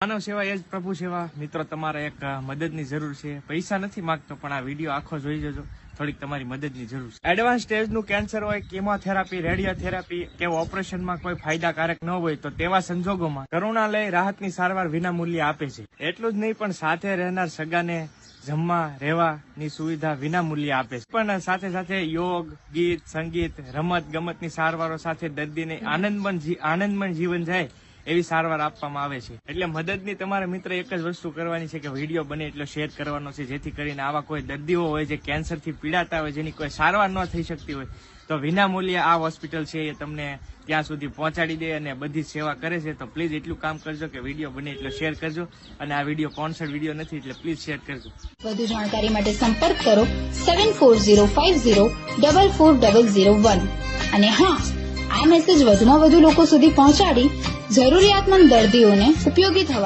માનવ સેવા એ જ પ્રભુ સેવા. મિત્રો, તમારે એક મદદની જરૂર છે. પૈસા નથી માંગતો, પણ આ વિડીયો આખો જોઈ જજો. થોડીક તમારી મદદની જરૂર છે. એડવાન્સ સ્ટેજનું કેન્સર હોય, કેમોથેરાપી, રેડિયોથેરાપી કે ઓપરેશનમાં કોઈ ફાયદાકારક ન હોય તો તેવા સંજોગોમાં કરુણાલય રાહતની સારવાર વિના મૂલ્યે આપે છે. એટલું જ નહીં, પણ સાથે રહેનાર સગાને જમવા રહેવાની સુવિધા વિના મૂલ્યે આપે છે. પણ સાથે સાથે યોગ, ગીત, સંગીત, રમત ગમતની સારવારો સાથે દર્દીને આનંદમય જીવન જાય એવી સારવાર આપવામાં આવે છે. એટલે મદદની તમારે મિત્ર એક જ વસ્તુ કરવાની છે કે વિડીયો બને એટલો શેર કરવાનો છે, જેથી કરીને આવા કોઈ દર્દીઓ હોય જે કેન્સરથી પીડાતા હોય, જેની કોઈ સારવાર ન થઈ શકતી હોય, તો વિના મૂલ્યે આ હોસ્પિટલ છે એ તમને ત્યાં સુધી પહોંચાડી દે અને બધી સેવા કરે છે. તો પ્લીઝ એટલું કામ કરજો કે વિડીયો બને એટલો શેર કરજો. અને આ વિડીયો સ્પોન્સર્ડ વિડીયો નથી, એટલે પ્લીઝ શેર કરજો. વધુ જાણકારી માટે સંપર્ક કરો 7405044001. અને હા, આ મેસેજ વધુમાં વધુ લોકો સુધી પહોંચાડી જરૂરિયાતમંદ દર્દીઓને ઉપયોગી થવા